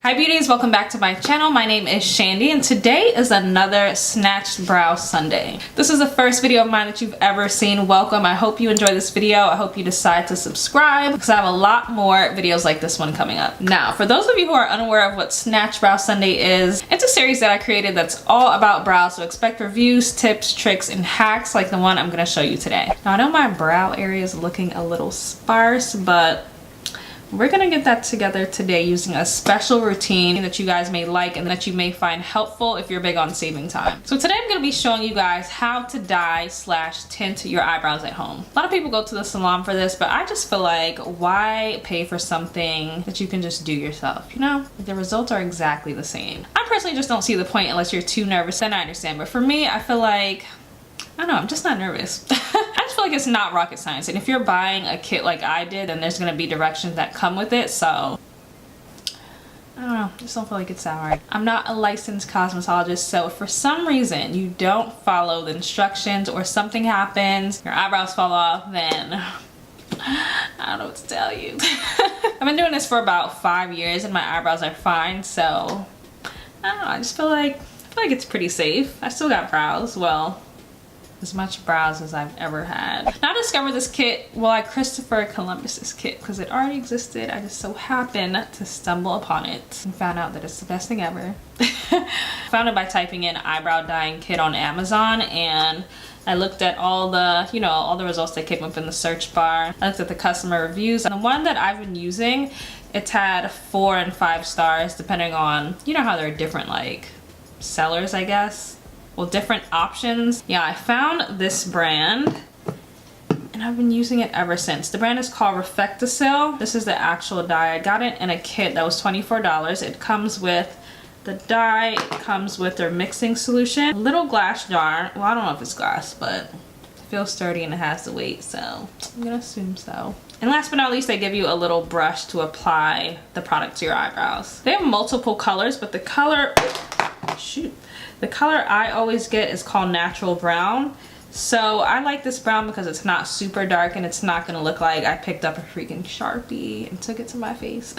Hi beauties, welcome back to my channel. My name is Shandy and today is another Snatched Brow Sunday. This is the first video of mine that you've ever seen. Welcome. I hope you enjoy this video. I hope you decide to subscribe because I have a lot more videos like this one coming up. Now, for those of you who are unaware of what Snatched Brow Sunday is, it's a series that I created that's all about brows, so expect reviews, tips, tricks, and hacks like the one I'm going to show you today. Now, I know my brow area is looking a little sparse, but we're gonna get that together today using a special routine that you guys may like and that you may find helpful if you're big on saving time. So today I'm gonna be showing you guys how to dye / tint your eyebrows at home. A lot of people go to the salon for this, but I just feel like, why pay for something that you can just do yourself, you know? The results are exactly the same. I personally just don't see the point unless you're too nervous, then I understand. But for me, I feel like, I don't know, I'm just not nervous. I just feel like it's not rocket science. And if you're buying a kit like I did, then there's gonna be directions that come with it. So, I don't know, just don't feel like it's that hard. I'm not a licensed cosmetologist, so if for some reason you don't follow the instructions or something happens, your eyebrows fall off, then I don't know what to tell you. I've been doing this for about 5 years and my eyebrows are fine, so I don't know, I just feel like it's pretty safe. I still got brows, well, as much brows as I've ever had. Now I discovered this kit, well, I Christopher Columbus this kit because it already existed. I just so happened to stumble upon it and found out that it's the best thing ever. Found it by typing in eyebrow dyeing kit on Amazon, and I looked at all the, you know, all the results that came up in the search bar. I looked at the customer reviews, and the one that I've been using, it's had 4 and 5 stars depending on, you know how there are different like sellers, I guess. Well, different options. Yeah, I found this brand and I've been using it ever since. The brand is called Refecticil. This is the actual dye. I got it in a kit that was $24. It comes with the dye, it comes with their mixing solution, a little glass jar. Well, I don't know if it's glass, but it feels sturdy and it has the weight, so I'm gonna assume so. And last but not least, they give you a little brush to apply the product to your eyebrows. They have multiple colors, but the color, the color I always get is called natural brown. So I like this brown because it's not super dark and it's not gonna look like I picked up a freaking Sharpie and took it to my face.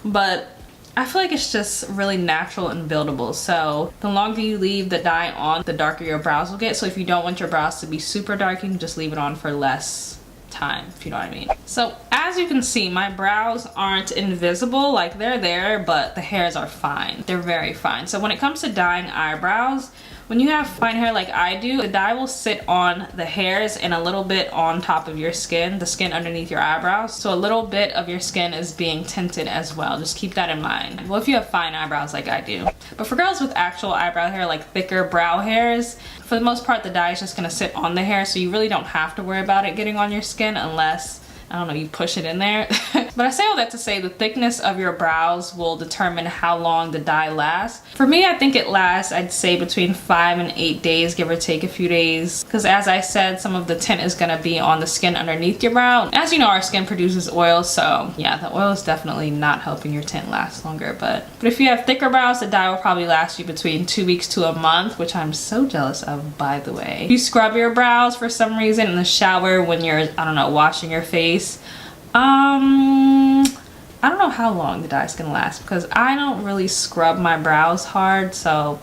But I feel like it's just really natural and buildable. So the longer you leave the dye on, the darker your brows will get. So if you don't want your brows to be super dark, you can just leave it on for less time, if you know what I mean. So as you can see, my brows aren't invisible, like they're there, but the hairs are fine. They're very fine. So when it comes to dyeing eyebrows, when you have fine hair like I do, the dye will sit on the hairs and a little bit on top of your skin, the skin underneath your eyebrows. So a little bit of your skin is being tinted as well. Just keep that in mind. Well, if you have fine eyebrows like I do. But for girls with actual eyebrow hair, like thicker brow hairs, for the most part, the dye is just gonna sit on the hair, so you really don't have to worry about it getting on your skin unless, I don't know, you push it in there. But I say all that to say the thickness of your brows will determine how long the dye lasts. For me, I think it lasts, I'd say between 5 and 8 days, give or take a few days. Because as I said, some of the tint is gonna be on the skin underneath your brow. As you know, our skin produces oil, so yeah, the oil is definitely not helping your tint last longer. But if you have thicker brows, the dye will probably last you between 2 weeks to a month, which I'm so jealous of, by the way. If you scrub your brows for some reason in the shower when you're, I don't know, washing your face, I don't know how long the dye is gonna last because I don't really scrub my brows hard, so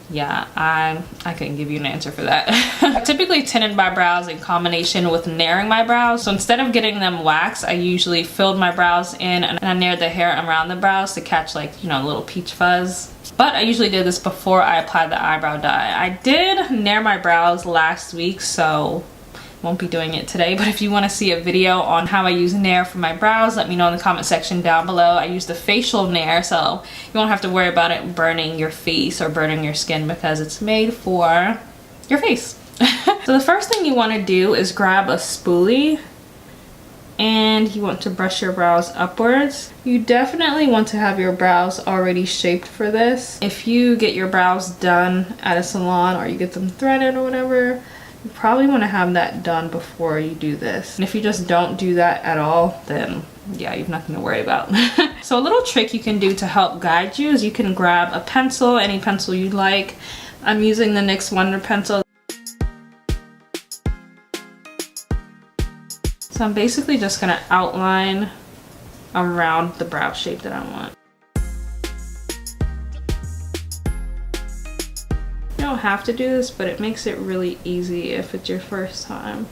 yeah, I couldn't give you an answer for that. I typically tinted my brows in combination with nairing my brows. So instead of getting them waxed, I usually filled my brows in and I naired the hair around the brows to catch, like, you know, a little peach fuzz. But I usually did this before I applied the eyebrow dye. I did nair my brows last week, so won't be doing it today. But if you want to see a video on how I use nair for my brows, let me know in the comment section down below. I use the facial nair, so you won't have to worry about it burning your face or burning your skin because it's made for your face. So the first thing you want to do is grab a spoolie and you want to brush your brows upwards. You definitely want to have your brows already shaped for this. If you get your brows done at a salon or you get them threaded or whatever, you probably want to have that done before you do this. And if you just don't do that at all, then yeah, you have nothing to worry about. So a little trick you can do to help guide you is you can grab a pencil, any pencil you like. I'm using the NYX Wonder pencil. So I'm basically just gonna outline around the brow shape that I want. don't have to do this, but it makes it really easy if it's your first time.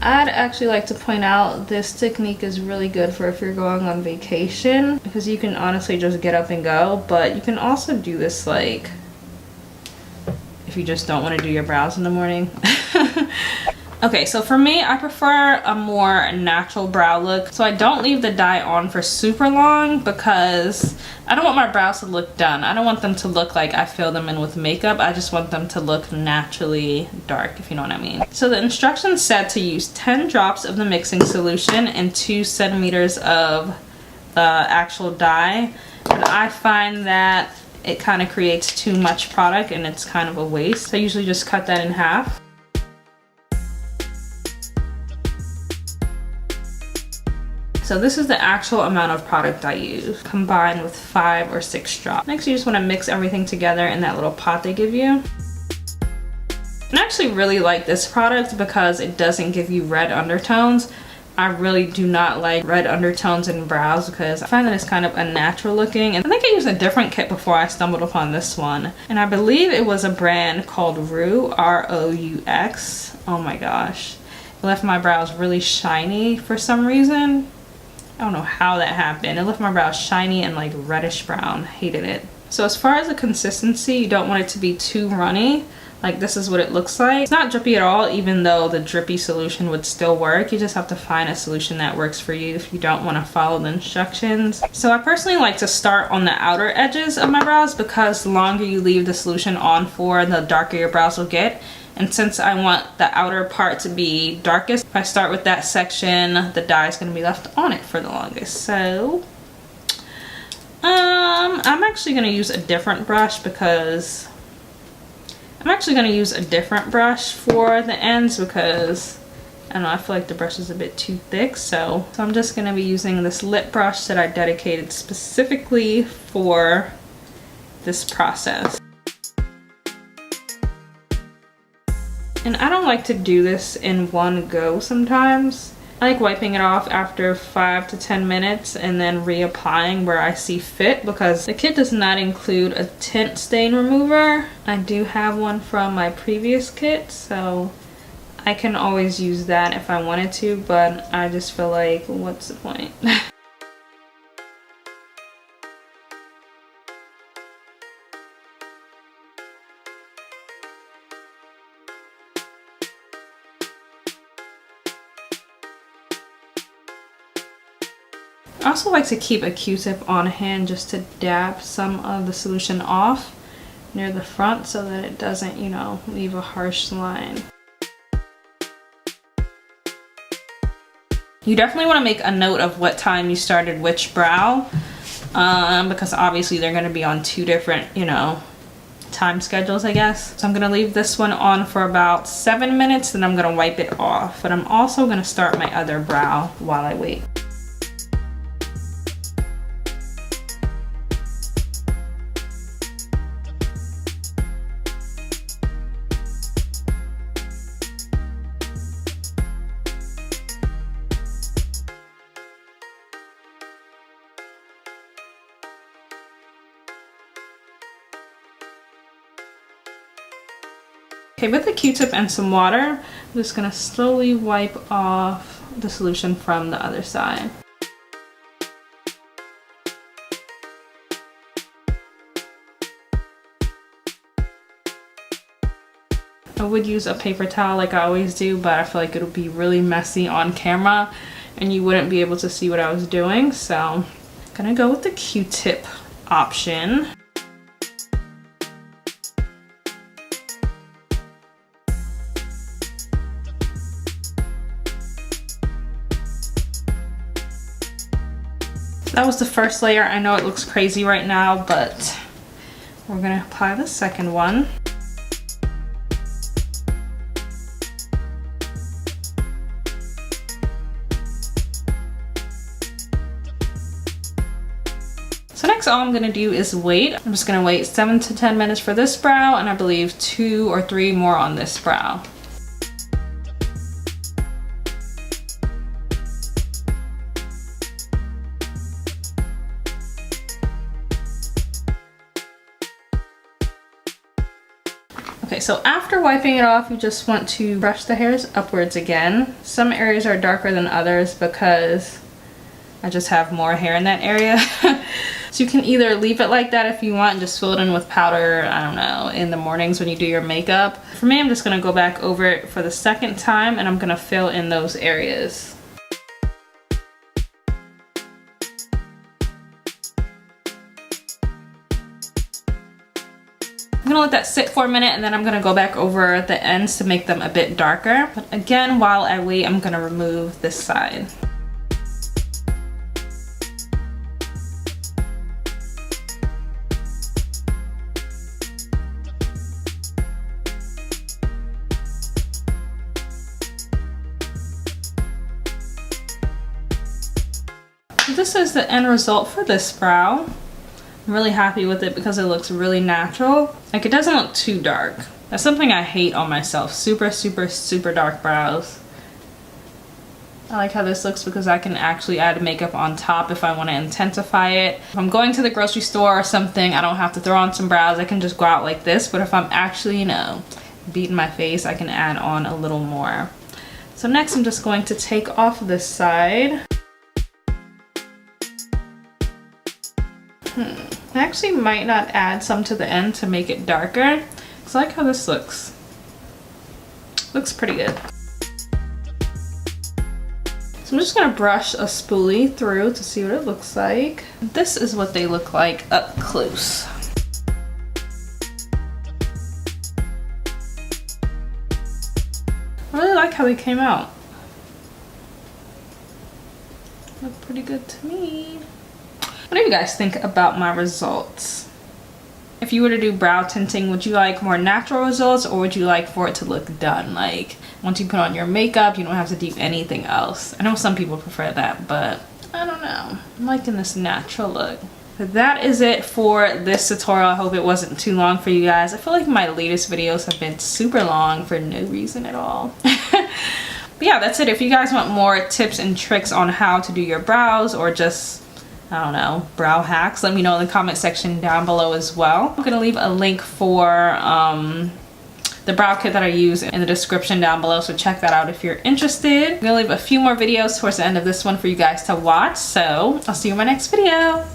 I'd actually like to point out this technique is really good for if you're going on vacation, because you can honestly just get up and go, but you can also do this like if you just don't want to do your brows in the morning. Okay, so for me, I prefer a more natural brow look. So I don't leave the dye on for super long because I don't want my brows to look done. I don't want them to look like I fill them in with makeup. I just want them to look naturally dark, if you know what I mean. So the instructions said to use 10 drops of the mixing solution and 2 centimeters of the actual dye. And I find that it kind of creates too much product and it's kind of a waste. So I usually just cut that in half. So this is the actual amount of product I use, combined with 5 or 6 drops. Next, you just want to mix everything together in that little pot they give you. And I actually really like this product because it doesn't give you red undertones. I really do not like red undertones in brows because I find that it's kind of unnatural looking. And I think I used a different kit before I stumbled upon this one. And I believe it was a brand called Roux, R-O-U-X. Oh my gosh. It left my brows really shiny for some reason. I don't know how that happened. It left my brows shiny and like reddish brown. Hated it. So as far as the consistency, you don't want it to be too runny. Like this is what it looks like. It's not drippy at all, even though the drippy solution would still work. You just have to find a solution that works for you if you don't want to follow the instructions. So I personally like to start on the outer edges of my brows because the longer you leave the solution on for, the darker your brows will get. And since I want the outer part to be darkest, if I start with that section, the dye is going to be left on it for the longest. So I'm actually going to use a different brush because for the ends because I don't know, I feel like the brush is a bit too thick. So I'm just going to be using this lip brush that I dedicated specifically for this process. And I don't like to do this in one go sometimes. I like wiping it off after 5 to 10 minutes and then reapplying where I see fit because the kit does not include a tint stain remover. I do have one from my previous kit, so I can always use that if I wanted to, but I just feel like, what's the point? I also like to keep a Q-tip on hand just to dab some of the solution off near the front so that it doesn't, you know, leave a harsh line. You definitely want to make a note of what time you started which brow because obviously they're going to be on 2 different, you know, time schedules, I guess. So I'm going to leave this one on for about 7 minutes, then I'm going to wipe it off. But I'm also going to start my other brow while I wait. Okay, with a Q-tip and some water, I'm just gonna slowly wipe off the solution from the other side. I would use a paper towel like I always do, but I feel like it'll be really messy on camera and you wouldn't be able to see what I was doing. So I'm gonna go with the Q-tip option. That was the first layer. I know it looks crazy right now, but we're gonna apply the second one. So next all I'm gonna do is wait. I'm just gonna wait 7 to 10 minutes for this brow and I believe 2 or 3 more on this brow. Okay, so after wiping it off, you just want to brush the hairs upwards again. Some areas are darker than others because I just have more hair in that area. So you can either leave it like that if you want and just fill it in with powder, I don't know, in the mornings when you do your makeup. For me, I'm just gonna go back over it for the second time and I'm gonna fill in those areas. I'm gonna let that sit for a minute and then I'm gonna go back over the ends to make them a bit darker. But again, while I wait, I'm gonna remove this side. This is the end result for this brow. I'm really happy with it because it looks really natural. Like, it doesn't look too dark. That's something I hate on myself. Super, super, super dark brows. I like how this looks because I can actually add makeup on top if I want to intensify it. If I'm going to the grocery store or something, I don't have to throw on some brows. I can just go out like this. But if I'm actually, you know, beating my face, I can add on a little more. So next I'm just going to take off this side. I actually might not add some to the end to make it darker. Because I like how this looks. Looks pretty good. So I'm just gonna brush a spoolie through to see what it looks like. This is what they look like up close. I really like how they came out. Look pretty good to me. What do you guys think about my results? If you were to do brow tinting, would you like more natural results or would you like for it to look done? Like, once you put on your makeup, you don't have to do anything else. I know some people prefer that, but I don't know. I'm liking this natural look. But that is it for this tutorial. I hope it wasn't too long for you guys. I feel like my latest videos have been super long for no reason at all. But yeah, that's it. If you guys want more tips and tricks on how to do your brows or just, I don't know, brow hacks, let me know in the comment section down below as well. I'm gonna leave a link for the brow kit that I use in the description down below, so check that out if you're interested. I'm gonna leave a few more videos towards the end of this one for you guys to watch, so I'll see you in my next video.